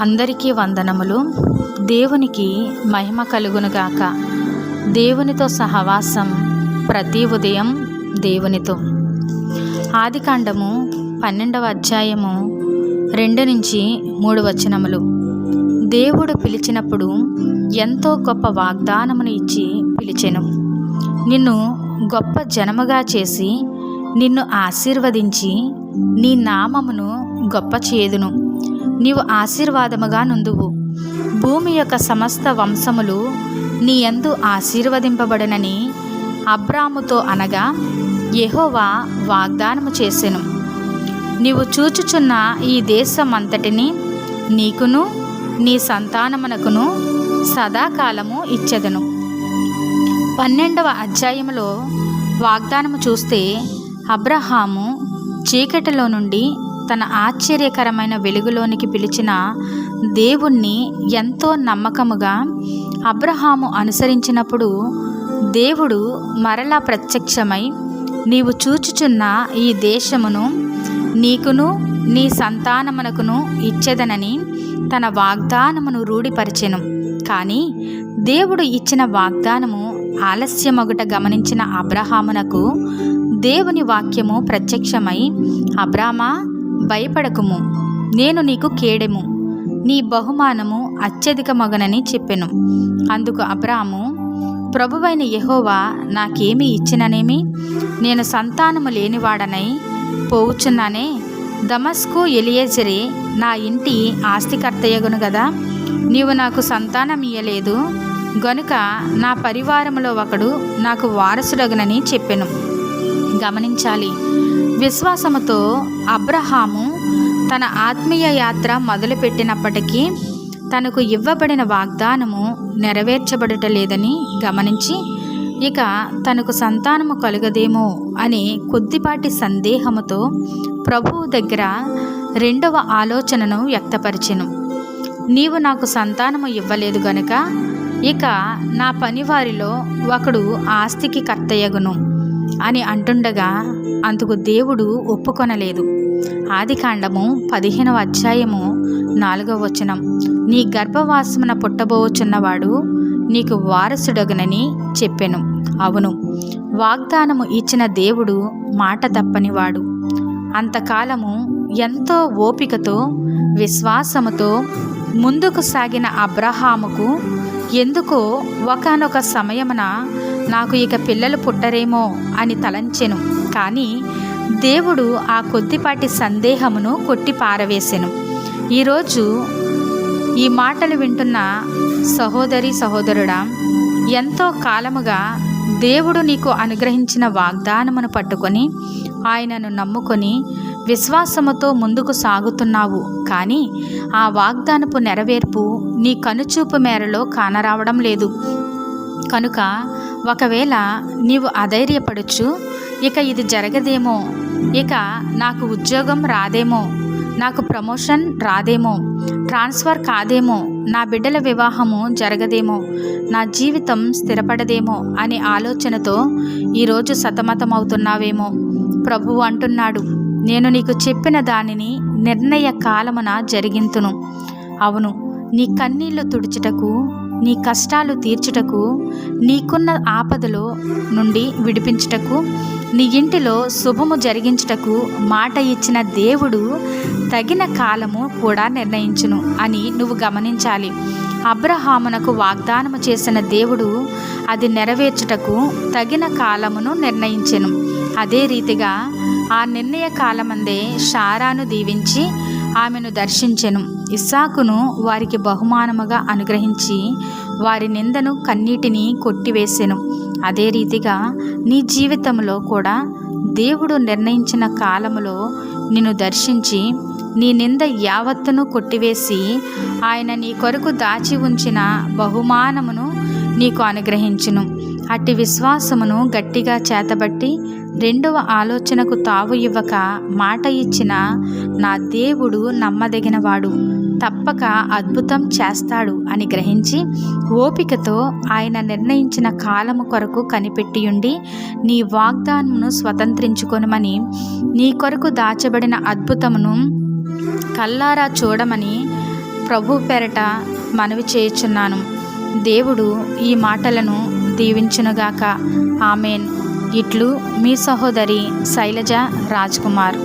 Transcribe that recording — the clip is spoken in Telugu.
అందరికీ వందనములు. దేవునికి మహిమ కలుగునుగాక. దేవునితో సహవాసం ప్రతి ఉదయం దేవునితో. ఆదికాండము 12వ అధ్యాయము 2-3 వచనములు. దేవుడు పిలిచినప్పుడు ఎంతో గొప్ప వాగ్దానమును ఇచ్చి పిలిచెను. నిన్ను గొప్ప జనముగా చేసి నిన్ను ఆశీర్వదించి నీ నామమును గొప్ప చేయుదును. నీవు ఆశీర్వాదముగా నుందువు. భూమి యొక్క సమస్త వంశములు నీ యందు ఆశీర్వదింపబడనని అబ్రాముతో అనగా యెహోవా వాగ్దానము చేసెను. నీవు చూచుచున్న ఈ దేశమంతటిని నీకును నీ సంతానమునకును సదాకాలము ఇచ్చెదను. 12వ అధ్యాయములో వాగ్దానము చూస్తే అబ్రహాము చీకటిలో నుండి తన ఆశ్చర్యకరమైన వెలుగులోనికి పిలిచిన దేవుణ్ణి ఎంతో నమ్మకముగా అబ్రహాము అనుసరించినప్పుడు దేవుడు మరలా ప్రత్యక్షమై నీవు చూచుచున్న ఈ దేశమును నీకును నీ సంతానమునకును ఇచ్చెదనని తన వాగ్దానమును రూఢిపరిచెను. కానీ దేవుడు ఇచ్చిన వాగ్దానము ఆలస్యమగుట గమనించిన అబ్రహామునకు దేవుని వాక్యము ప్రత్యక్షమై, అబ్రామా, భయపడకుము, నేను నీకు కేడెము, నీ బహుమానము అత్యధికమగునని చెప్పెను. అందుకు అబ్రాము, ప్రభువైన యెహోవా నాకేమి ఇచ్చిననేమి? నేను సంతానము లేనివాడనై పోవుచున్నానే. దమస్కు ఎలియేజరే నా ఇంటి ఆస్తికర్తయగును గదా. నీవు నాకు సంతానం ఇయ్యలేదు గనుక నా పరివారములో ఒకడు నాకు వారసుడగునని చెప్పెను. గమనించాలి, విశ్వాసముతో అబ్రహాము తన ఆత్మీయ యాత్ర మొదలుపెట్టినప్పటికీ తనకు ఇవ్వబడిన వాగ్దానము నెరవేర్చబడటలేదని గమనించి, ఇక తనకు సంతానము కలుగదేమో అనే కొద్దిపాటి సందేహముతో ప్రభువు దగ్గర రెండవ ఆలోచనను వ్యక్తపరిచెను. నీవు నాకు సంతానము ఇవ్వలేదు గనుక ఇక నా పనివారిలో ఒకడు ఆస్తికి కర్తయగును అని అంటుండగా అందుకు దేవుడు ఒప్పుకొనలేదు. ఆదికాండము 15వ అధ్యాయము 4వ వచనం. నీ గర్భవాసమున పుట్టబోచున్నవాడు నీకు వారసుడగునని చెప్పెను. అవును, వాగ్దానము ఇచ్చిన దేవుడు మాట తప్పనివాడు. అంతకాలము ఎంతో ఓపికతో విశ్వాసముతో ముందుకు సాగిన అబ్రహాముకు ఎందుకో ఒకానొక సమయమున నాకు ఇక పిల్లలు పుట్టరేమో అని తలంచెను. కానీ దేవుడు ఆ కొద్దిపాటి సందేహమును కొట్టి పారవేసెను. ఈరోజు ఈ మాటలు వింటున్న సహోదరి సహోదరుడా, ఎంతో కాలముగా దేవుడు నీకు అనుగ్రహించిన వాగ్దానమును పట్టుకొని ఆయనను నమ్ముకొని విశ్వాసముతో ముందుకు సాగుతున్నావు. కానీ ఆ వాగ్దానపు నెరవేర్పు నీ కనుచూపు మేరలో కానరావడం లేదు. కనుక ఒకవేళ నీవు అధైర్యపడచ్చు, ఇక ఇది జరగదేమో, ఇక నాకు ఉద్యోగం రాదేమో, నాకు ప్రమోషన్ రాదేమో, ట్రాన్స్ఫర్ కాదేమో, నా బిడ్డల వివాహము జరగదేమో, నా జీవితం స్థిరపడదేమో అనే ఆలోచనతో ఈరోజు సతమతమవుతున్నావేమో. ప్రభువు అంటున్నాడు, నేను నీకు చెప్పిన దానిని నిర్ణయ కాలమున జరిగింతును. అవును, నీ కన్నీళ్లు తుడుచుటకు, నీ కష్టాలు తీర్చుటకు, నీకున్న ఆపదలో నుండి విడిపించుటకు, నీ ఇంటిలో శుభము జరిగించుటకు మాట ఇచ్చిన దేవుడు తగిన కాలము కూడా నిర్ణయించును అని నువ్వు గమనించాలి. అబ్రహామునకు వాగ్దానము చేసిన దేవుడు అది నెరవేర్చుటకు తగిన కాలమును నిర్ణయించెను. అదే రీతిగా ఆ నిర్ణయ కాలమందే శారాను దీవించి ఆమెను దర్శించెను. ఇస్సాకును వారికి బహుమానముగా అనుగ్రహించి వారి నిందను కన్నీటిని కొట్టివేసెను. అదే రీతిగా నీ జీవితంలో కూడా దేవుడు నిర్ణయించిన కాలములో నిన్ను దర్శించి నీ నింద యావత్తును కొట్టివేసి ఆయన నీ కొరకు దాచి ఉంచిన బహుమానమును నీకు అనుగ్రహించును. అట్టి విశ్వాసమును గట్టిగా చేతబట్టి రెండవ ఆలోచనకు తావు ఇవ్వక మాట ఇచ్చిన నా దేవుడు నమ్మదగినవాడు, తప్పక అద్భుతం చేస్తాడు అని గ్రహించి ఓపికతో ఆయన నిర్ణయించిన కాలము కొరకు కనిపెట్టియుండి నీ వాగ్దానమును స్వతంత్రించుకొనుమని, నీ కొరకు దాచబడిన అద్భుతమును కల్లారా చూడమని ప్రభు పేరట మనవి చేయుచున్నాను. దేవుడు ఈ మాటలను దీవించునుగాక. ఆమెన్. ఇట్లు మీ సహోదరి శైలజ రాజ్కుమార్.